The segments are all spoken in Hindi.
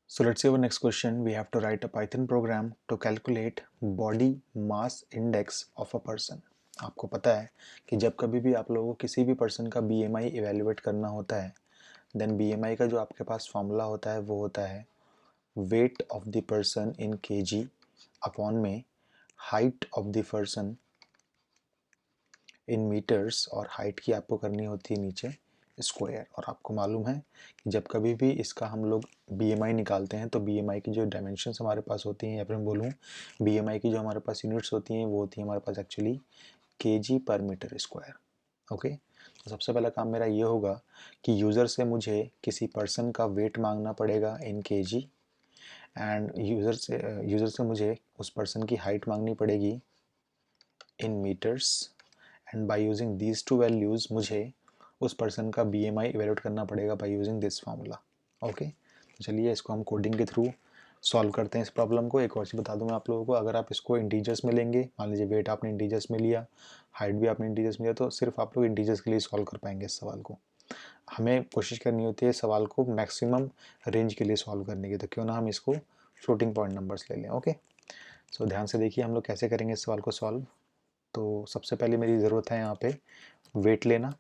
So let's see our next question. We have to write a Python program to calculate body mass index of a person. आपको पता है कि जब कभी भी आप लोगों को किसी भी पर्सन का BMI इवेल्युएट करना होता है, देन BMI का जो आपके पास फॉर्मूला होता है वो होता है weight of the person in KG upon में height of the person in metres, और हाइट की आपको करनी होती है नीचे स्क्वायर। और आपको मालूम है कि जब कभी भी इसका हम लोग BMI निकालते हैं तो BMI की जो डायमेंशंस हमारे पास होती हैं, या फिर मैं बोलूँ BMI की जो हमारे पास यूनिट्स होती हैं वो होती हैं हमारे पास एक्चुअली kg पर मीटर स्क्वायर। ओके, तो सबसे पहला काम मेरा ये होगा कि यूज़र से मुझे किसी पर्सन का वेट मांगना पड़ेगा इन kg, एंड यूज़र से मुझे उस पर्सन की हाइट मांगनी पड़ेगी in meters, and by using these two values मुझे उस पर्सन का BMI इवेल्यूएट करना पड़ेगा by using this formula. Okay, तो चलिए इसको हम कोडिंग के थ्रू सॉल्व करते हैं इस प्रॉब्लम को। एक और चीज़ बता दूं मैं आप लोगों को, अगर आप इसको इंटीजर्स में लेंगे, मान लीजिए वेट आपने इंटीजर्स में लिया, हाइट भी आपने इंटीजर्स में लिया, तो सिर्फ आप लोग इंटीजर्स के लिए सॉल्व कर पाएंगे इस सवाल को। हमें कोशिश करनी होती है सवाल को मैक्सिमम रेंज के लिए सॉल्व करने की, तो क्यों ना हम इसको फ्लोटिंग पॉइंट नंबर्स ले लें। ओके, सो ध्यान से देखिए हम लोग कैसे करेंगे इस सवाल को सॉल्व। तो सबसे पहले मेरी ज़रूरत है यहाँ पे वेट लेना।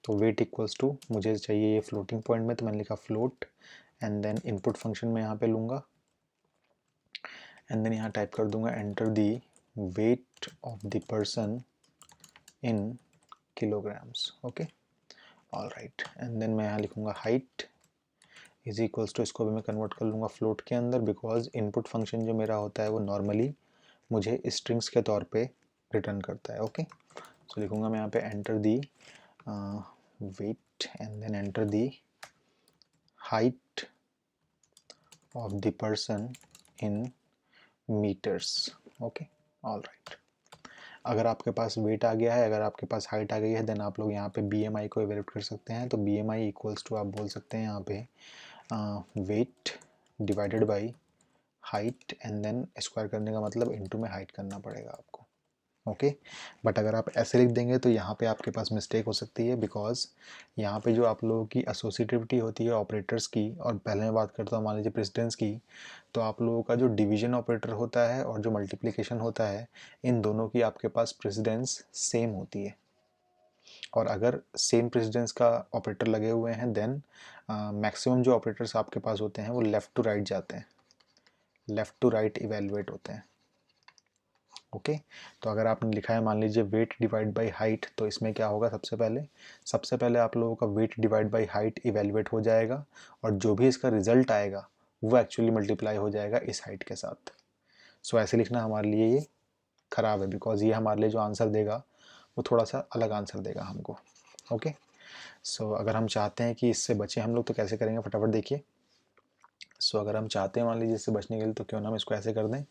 तो वेट इक्वल्स टू मुझे चाहिए ये फ्लोटिंग पॉइंट में, तो मैंने लिखा float, and then input function में यहाँ पे लूँगा, एंड देन यहाँ टाइप कर दूंगा enter the weight of the person in kilograms. Okay, all right, and then मैं यहाँ लिखूँगा हाइट इज इक्वल्स टू, इसको भी मैं कन्वर्ट कर लूँगा फ्लोट के अंदर, बिकॉज इनपुट फंक्शन जो मेरा होता है वो नॉर्मली मुझे स्ट्रिंग्स के तौर पे रिटर्न करता है। ओके, सो लिखूँगा मैं यहाँ पे enter the weight and then enter the height of the person in meters. Okay, all right. अगर आपके पास वेट आ गया है, अगर आपके पास हाइट आ गई है, देन आप लोग यहाँ पे BMI को इवेल्यूएट कर सकते हैं। तो BMI इक्वल्स टू आप बोल सकते हैं यहाँ पे weight divided by height, and then square करने का मतलब इनटू में हाइट करना पड़ेगा आपको। ओके, बट अगर आप ऐसे लिख देंगे तो यहाँ पे आपके पास मिस्टेक हो सकती है, बिकॉज यहाँ पे जो आप लोगों की एसोसिएटिविटी होती है ऑपरेटर्स की, और पहले मैं बात करता हूँ मान लीजिए प्रेसिडेंस की, तो आप लोगों का जो डिवीजन ऑपरेटर होता है और जो मल्टीप्लिकेशन होता है, इन दोनों की आपके पास प्रेसिडेंस सेम होती है। और अगर सेम प्रेसिडेंस का ऑपरेटर लगे हुए हैं, देन मैक्सिमम जो ऑपरेटर्स आपके पास होते हैं वो लेफ़्ट टू राइट जाते हैं, लेफ़्ट टू राइट इवेलुएट होते हैं। ओके, तो अगर आपने लिखा है मान लीजिए वेट डिवाइड बाय हाइट, तो इसमें क्या होगा, सबसे पहले आप लोगों का weight divide by height evaluate हो जाएगा, और जो भी इसका रिजल्ट आएगा वो एक्चुअली मल्टीप्लाई हो जाएगा इस हाइट के साथ। सो ऐसे लिखना हमारे लिए ये ख़राब है, बिकॉज ये हमारे लिए जो आंसर देगा वो थोड़ा सा अलग आंसर देगा हमको। ओके, सो अगर हम चाहते हैं कि इससे बचें हम लोग, तो कैसे करेंगे फटाफट देखिए। सो अगर हम चाहते हैं मान लीजिए इससे बचने के लिए, तो क्यों ना हम इसको ऐसे कर दें।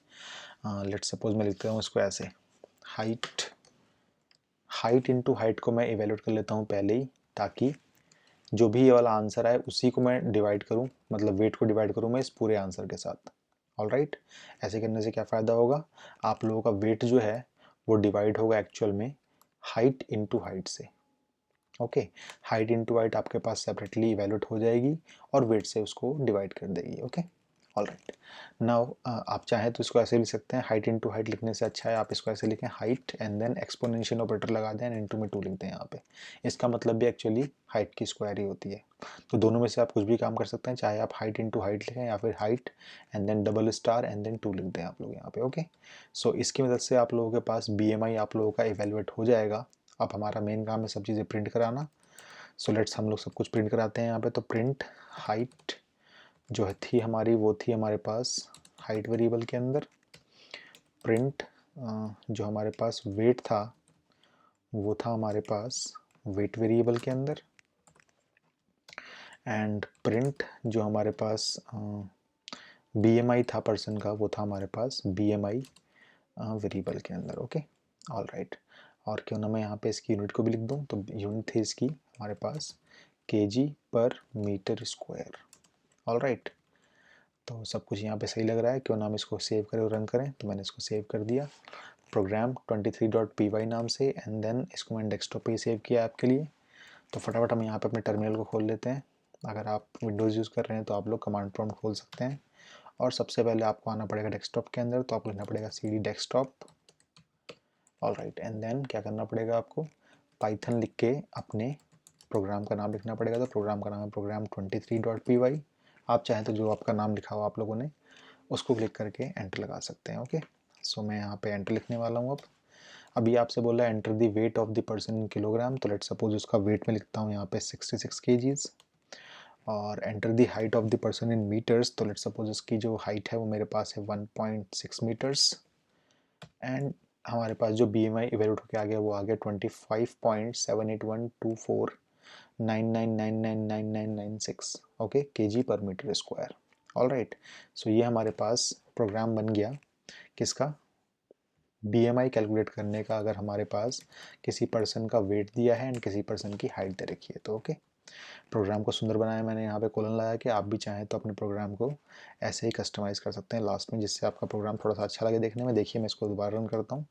लेट्स सपोज मैं लिखता हूँ इसको ऐसे, हाइट इंटू हाइट को मैं इवेल्यूएट कर लेता हूँ पहले ही, ताकि जो भी ये वाला आंसर आए उसी को मैं डिवाइड करूँ, मतलब वेट को डिवाइड करूँ मैं इस पूरे आंसर के साथ। ऑल राइट, ऐसे करने से क्या फ़ायदा होगा, आप लोगों का वेट जो है वो डिवाइड होगा एक्चुअल में हाइट इंटू हाइट से। ओके, हाइट इंटू हाइट आपके पास सेपरेटली इवेल्यूएट हो जाएगी और वेट से उसको डिवाइड कर देगी। ओके, ऑल राइट, नाउ आप चाहें तो इसको ऐसे लिख सकते हैं, हाइट इंटू हाइट लिखने से अच्छा है आप इसको ऐसे लिखें, height and then exponential operator लगा दें एंड इंटू में 2 लिख दें यहाँ पे। इसका मतलब भी एक्चुअली हाइट की स्क्वायर ही होती है। तो दोनों में से आप कुछ भी काम कर सकते हैं, चाहे आप हाइट इंटू हाइट लिखें या फिर height and then double star and then 2 लिख दें आप लोग यहाँ पे। ओके, सो इसकी मदद से आप लोगों के पास BMI आप लोगों का इवेल्युएट हो जाएगा। अब हमारा मेन काम है सब चीज़ें प्रिंट कराना। सो लेट्स हम लोग सब कुछ प्रिंट कराते हैं यहाँ पे। तो प्रिंट हाइट जो थी हमारी, वो थी हमारे पास हाइट वेरिएबल के अंदर। प्रिंट जो हमारे पास वेट था वो था हमारे पास वेट वेरिएबल के अंदर, एंड प्रिंट जो हमारे पास BMI था पर्सन का, वो था हमारे पास BMI वेरिएबल के अंदर। ओके, ऑल राइट, और क्यों ना मैं यहाँ पे इसकी यूनिट को भी लिख दूँ, तो यूनिट थी इसकी हमारे पास kg पर मीटर स्क्वायर। ऑल राइट, तो सब कुछ यहाँ पे सही लग रहा है, क्यों ना हम इसको सेव करें और रन करें। तो मैंने इसको सेव कर दिया प्रोग्राम 23.py नाम से, एंड देन इसको मैंने डेस्कटॉप पे ही सेव किया आपके लिए। तो फटाफट हम यहाँ पे अपने टर्मिनल को खोल लेते हैं अगर आप विंडोज़ यूज़ कर रहे हैं तो आप लोग कमांड प्रॉम्प्ट खोल सकते हैं और सबसे पहले आपको आना पड़ेगा डेस्कटॉप के अंदर, तो आपको लिखना पड़ेगा cd desktop. All right, and then क्या करना पड़ेगा आपको, पाइथन लिख के अपने प्रोग्राम का नाम लिखना पड़ेगा। तो प्रोग्राम का नाम है program23.py। आप चाहें तो जो आपका नाम लिखा हुआ आप लोगों ने उसको क्लिक करके एंटर लगा सकते हैं। ओके, सो मैं यहाँ पे एंटर लिखने वाला हूँ। अब अभी आपसे बोला है enter the weight of the person in kilogram, तो लेट सपोज उसका वेट में लिखता हूँ यहाँ पे 66 kgs। और enter the height of the person in metres, तो लेट सपोज उसकी जो हाइट है वो मेरे पास है 1.6 मीटर्स। एंड हमारे पास जो बी एम आई इवेल्यूट होकर आ गया वो आ गया 25.781249999996 ओके kg पर मीटर स्क्वायर। ऑल राइट, सो ये हमारे पास प्रोग्राम बन गया किसका, BMI कैलकुलेट करने का। अगर हमारे पास किसी पर्सन का वेट दिया है एंड किसी पर्सन की हाइट दे रखी है तो ओके। प्रोग्राम को सुंदर बनाया मैंने, यहाँ पे कोलन लगाया कि आप भी चाहें तो अपने प्रोग्राम को ऐसे ही कस्टमाइज़ कर सकते हैं लास्ट में, जिससे आपका प्रोग्राम थोड़ा सा अच्छा लगे देखने में। देखिए मैं इसको दोबारा रन करता हूँ।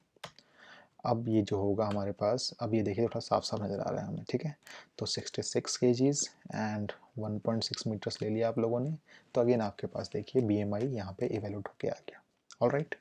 अब ये जो होगा हमारे पास, अब ये देखिए थोड़ा साफ साफ नज़र आ रहा है हमें, ठीक है। तो 66 kgs एंड 1.6 मीटर्स ले लिया आप लोगों ने। तो अगेन आपके पास देखिए BMI यहाँ पे इवेल्यूट होके आ गया। All right,